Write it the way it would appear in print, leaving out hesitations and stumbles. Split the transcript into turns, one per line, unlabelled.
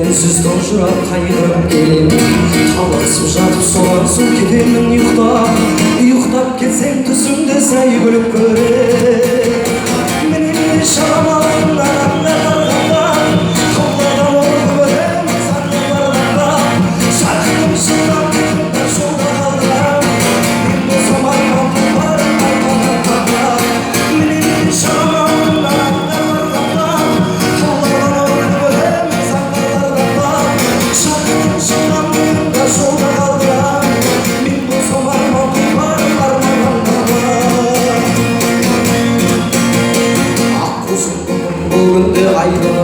үнсіз тұнжырап қайғырып келем, талықсып жатып соған соң кетемін ұйықтап кетсең түсімде сәй күліп көрем. Менен шамаларым адамдар қолдардан ор көрем, сарқылардан шарқым шылдап кетіп жолда қалдырам. Мен болсам арманым бар, менен шамаларым адамдар қолдардан ор көрем, сарқылардан шарқым шылдап кетіп жолда қалдырам. Мен болсам арманым бар, бұл күнде айдың